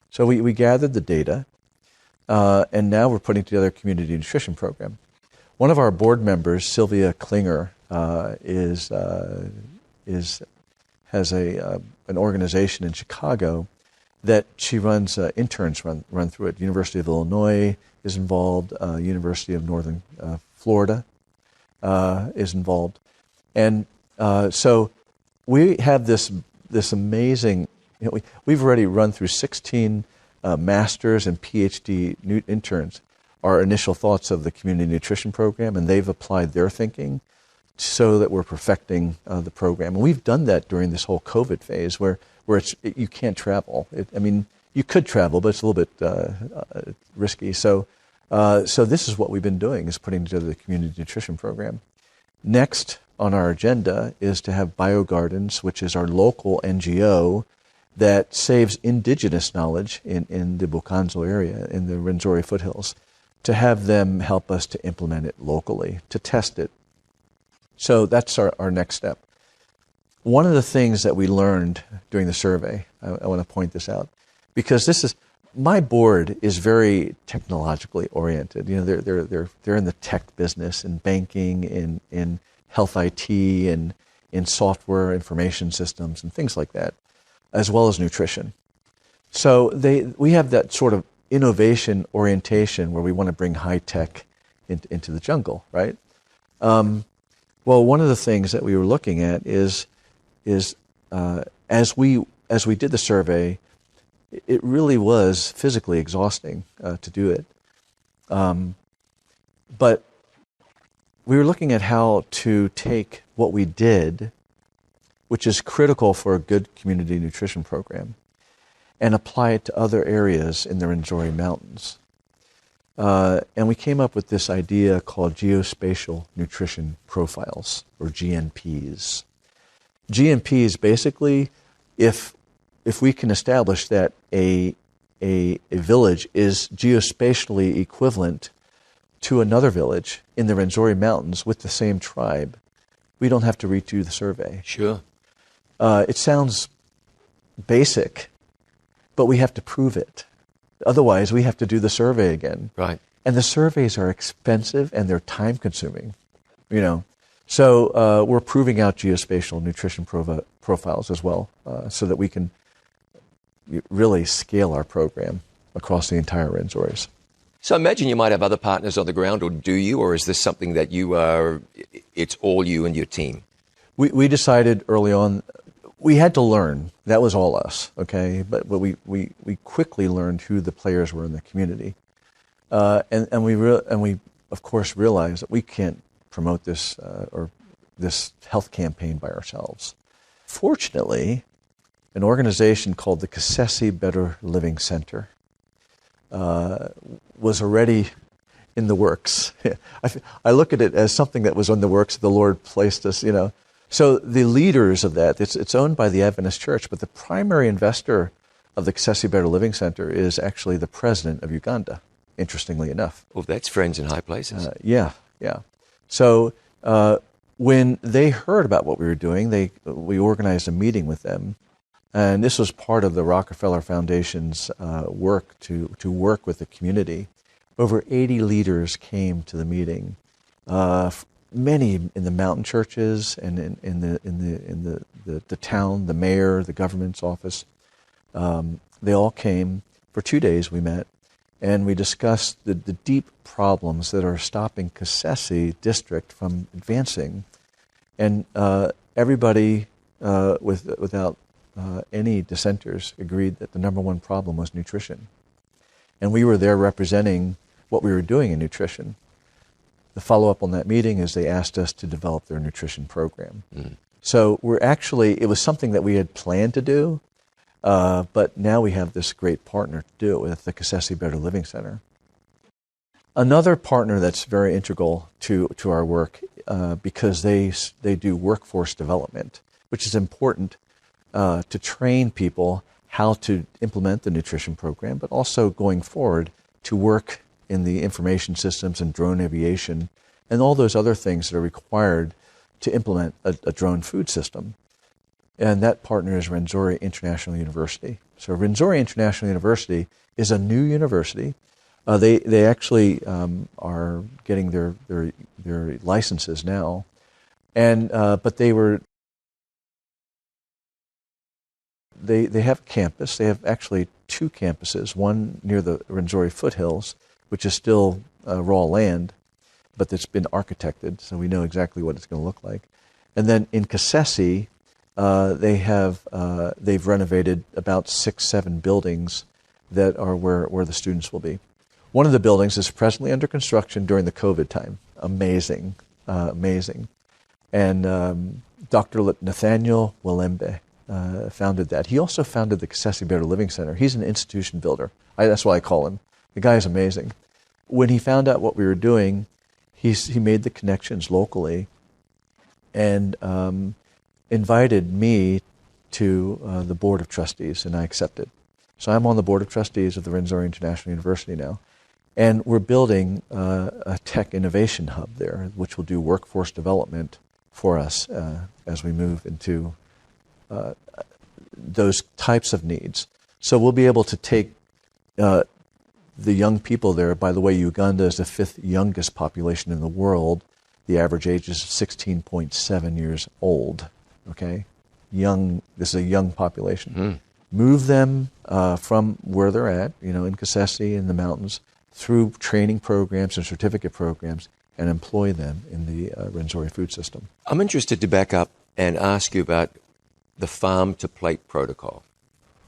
So we gathered the data, and now we're putting together a community nutrition program. One of our board members, Sylvia Klinger, has an organization in Chicago that she runs. Interns run through it. University of Illinois is involved. University of Northern Florida is involved, and so we have this amazing. We've already run through 16 masters and PhD interns. Our initial thoughts of the community nutrition program, and they've applied their thinking so that we're perfecting the program. And we've done that during this whole COVID phase where you can't travel. You could travel, but it's a little bit risky. So this is what we've been doing, is putting together the community nutrition program. Next on our agenda is to have BioGardens, which is our local NGO that saves indigenous knowledge in the Bukanzo area, in the Rwenzori foothills, to have them help us to implement it locally, to test it. So that's our next step. One of the things that we learned during the survey, I want to point this out, because my board is very technologically oriented. They're in the tech business, in banking, in health IT, and in software information systems and things like that, as well as nutrition. So we have that sort of innovation orientation where we want to bring high tech into the jungle, right? Well, one of the things that we were looking at is as we did the survey, it really was physically exhausting to do it. But we were looking at how to take what we did, which is critical for a good community nutrition program, and apply it to other areas in the Rwenzori Mountains. And we came up with this idea called geospatial nutrition profiles, or GNPs. GNPs, basically, if we can establish that a village is geospatially equivalent to another village in the Rwenzori Mountains with the same tribe, we don't have to redo the survey. Sure. It sounds basic, but we have to prove it. Otherwise, we have to do the survey again. Right. And the surveys are expensive and they're time-consuming. So we're proving out geospatial nutrition profiles as well, so that we can really scale our program across the entire Rwenzoris. So I imagine you might have other partners on the ground, or do you? Or is this something that it's all you and your team? We decided early on, we had to learn. That was all us, okay? But we quickly learned who the players were in the community. And we of course realized that we can't promote this or this health campaign by ourselves. Fortunately, an organization called the Kasese Better Living Center was already in the works. I look at it as something that was in the works. The Lord placed us, So the leaders of that, it's owned by the Adventist Church, but the primary investor of the Kisesi Better Living Center is actually the president of Uganda, interestingly enough. Well, that's friends in high places. Yeah. So when they heard about what we were doing, we organized a meeting with them. And this was part of the Rockefeller Foundation's work to work with the community. Over 80 leaders came to the meeting. Many in the mountain churches and in the town, the mayor, the government's office. They all came. For 2 days we met, and we discussed the deep problems that are stopping Kisesi district from advancing. And everybody, without any dissenters, agreed that the number one problem was nutrition. And we were there representing what we were doing in nutrition. The follow-up on that meeting is they asked us to develop their nutrition program. So it was something that we had planned to do, but now we have this great partner to do it with, the Kisesi Better Living Center. Another partner that's very integral to our work, because they do workforce development, which is important to train people how to implement the nutrition program, but also going forward to work in the information systems and drone aviation and all those other things that are required to implement a drone food system. And that partner is Rwenzori International University. So Rwenzori International University is a new university. They actually are getting their licenses now, but they have a campus. They have actually 2 campuses, one near the Rwenzori foothills, which is still raw land, but it's been architected, so we know exactly what it's going to look like. And then in Kisesi, they've renovated about 6-7 buildings that are where the students will be. One of the buildings is presently under construction during the COVID time. Amazing. And Dr. Nathaniel Walembe founded that. He also founded the Kisesi Better Living Center. He's an institution builder. That's why I call him. The guy is amazing. When he found out what we were doing, he made the connections locally and invited me to the board of trustees, and I accepted. So I'm on the board of trustees of the Rwenzori International University now, and we're building a tech innovation hub there, which will do workforce development for us as we move into those types of needs. So we'll be able to take the young people there. By the way, Uganda is the 5th youngest population in the world. The average age is 16.7 years old. Okay, young. This is a young population. Move them from where they're at, in Kisesi, in the mountains, through training programs and certificate programs, and employ them in the Rwenzori food system. I'm interested to back up and ask you about the farm-to-plate protocol.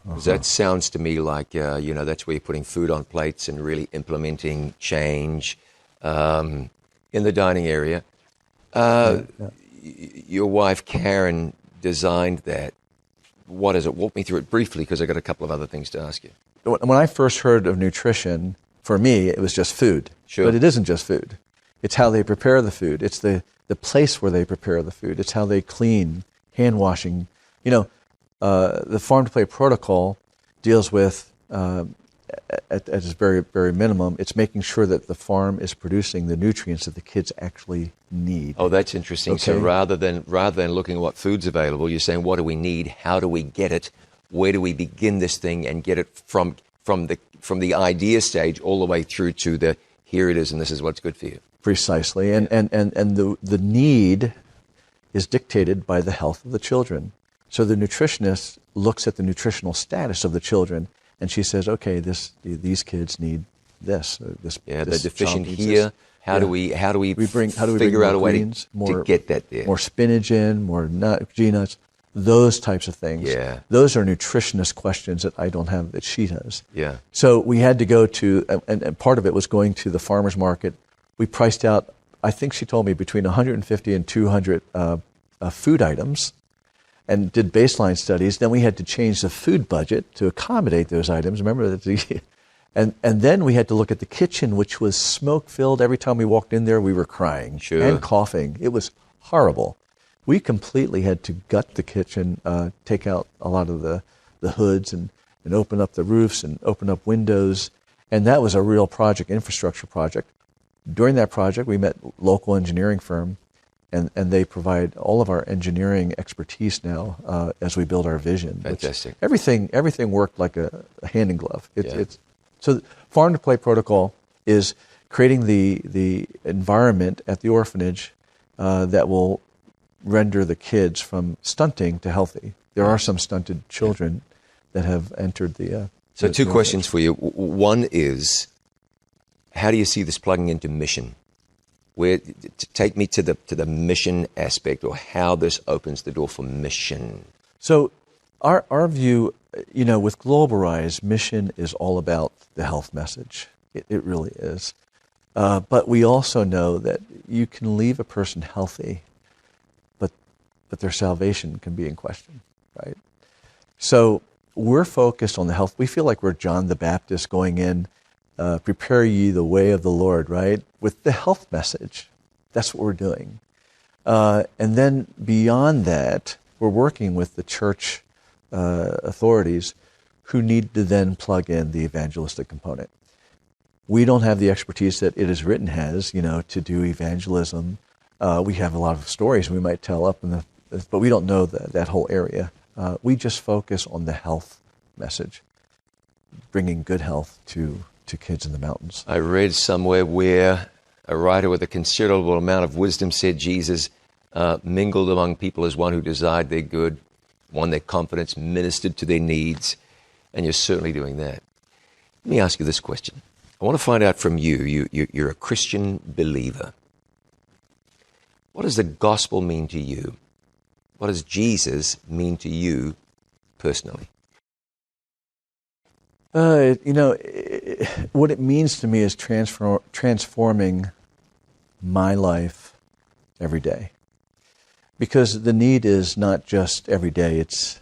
Because that sounds to me like, that's where you're putting food on plates and really implementing change in the dining area. Your wife, Karen, designed that. What is it? Walk me through it briefly, because I've got a couple of other things to ask you. When I first heard of nutrition, for me, it was just food. Sure. But it isn't just food. It's how they prepare the food. It's the place where they prepare the food. It's how they clean, hand washing. The farm-to-plate protocol deals with, at its very, very minimum, it's making sure that the farm is producing the nutrients that the kids actually need. Oh, that's interesting. Okay. So rather than looking at what food's available, you're saying, what do we need? How do we get it? Where do we begin this thing and get it from the idea stage all the way through to the here it is and this is what's good for you? Precisely. And the need is dictated by the health of the children. So the nutritionist looks at the nutritional status of the children, and she says, okay, these kids need this. They're deficient here. How do we figure out a way to get that there? More spinach in, more G-nuts, those types of things. Yeah. Those are nutritionist questions that I don't have that she does. Yeah. So we had to go to, and part of it was going to the farmer's market. We priced out, I think she told me, between 150 and 200 food items, and did baseline studies. Then we had to change the food budget to accommodate those items. Remember that And then we had to look at the kitchen, which was smoke-filled. Every time we walked in there, we were crying and coughing. It was horrible. We completely had to gut the kitchen, take out a lot of the hoods and open up the roofs and open up windows. And that was a real project, infrastructure project. During that project, we met a local engineering firm, and they provide all of our engineering expertise now as we build our vision. Fantastic. Everything worked like a hand in glove. So Farm to Play protocol is creating the environment at the orphanage that will render the kids from stunting to healthy. There are some stunted children that have entered the... So two questions for you. One is, how do you see this plugging into mission? Take me to the mission aspect, or how this opens the door for mission. So our view, with Globalize, mission is all about the health message. It really is. But we also know that you can leave a person healthy, but their salvation can be in question, right? So we're focused on the health. We feel like we're John the Baptist going in, prepare ye the way of the Lord, right? With the health message. That's what we're doing. And then beyond that, we're working with the church authorities who need to then plug in the evangelistic component. We don't have the expertise that It Is Written has, to do evangelism. We have a lot of stories we might tell but we don't know that whole area. We just focus on the health message, bringing good health to kids in the mountains. I read somewhere where a writer with a considerable amount of wisdom said Jesus mingled among people as one who desired their good, won their confidence, ministered to their needs, and you're certainly doing that. Let me ask you this question. I want to find out from you. You're a Christian believer. What does the gospel mean to you? What does Jesus mean to you personally? What it means to me is transforming my life every day. Because the need is not just every day, it's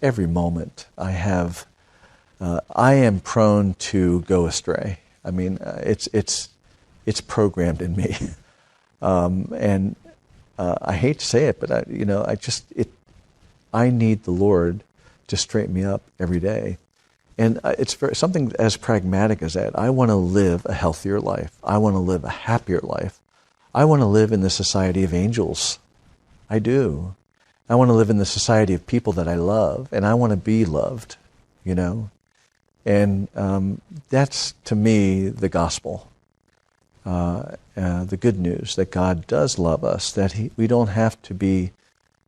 every moment. I am prone to go astray. I mean, it's programmed in me. I hate to say it, but I need the Lord to straighten me up every day. And it's something as pragmatic as that. I want to live a healthier life. I want to live a happier life. I want to live in the society of angels. I do. I want to live in the society of people that I love, and I want to be loved, And that's, to me, the gospel. The good news that God does love us, that we don't have to be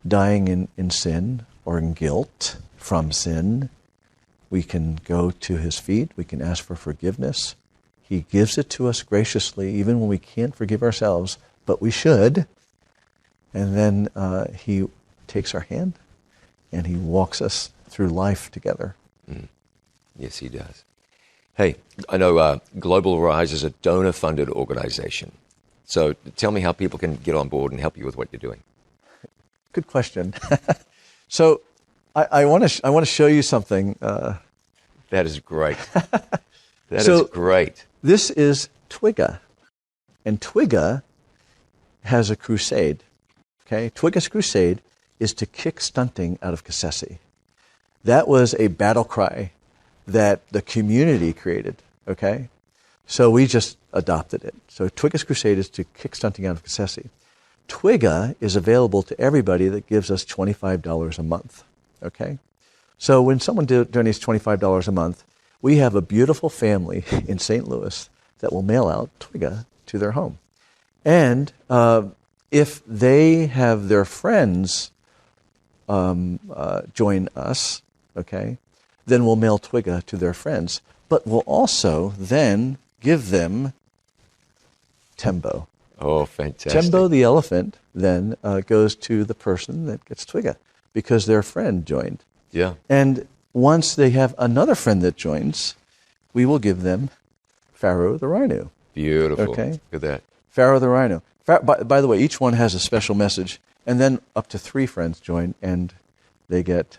dying in sin or in guilt from sin. We can go to His feet. We can ask for forgiveness. He gives it to us graciously, even when we can't forgive ourselves, but we should. And then He takes our hand and He walks us through life together. Mm. Yes, He does. Hey, I know Global Rise is a donor-funded organization. So tell me how people can get on board and help you with what you're doing. Good question. So I want to show you something. That is great. That is great. This is Twiga, and Twiga has a crusade. Okay, Twiga's crusade is to kick stunting out of Kasese. That was a battle cry that the community created, okay? So we just adopted it. So Twiga's crusade is to kick stunting out of Kasese. Twiga is available to everybody that gives us $25 a month, okay? So when someone donates $25 a month, we have a beautiful family in St. Louis that will mail out Twiga to their home. And if they have their friends join us, okay, then we'll mail Twiga to their friends. But we'll also then give them Tembo. Oh, fantastic. Tembo the elephant then goes to the person that gets Twiga because their friend joined. Yeah. And once they have another friend that joins, we will give them Pharaoh the rhino. Beautiful. Okay. Look at that. Pharaoh the rhino. By the way, each one has a special message, and then up to 3 friends join, and they get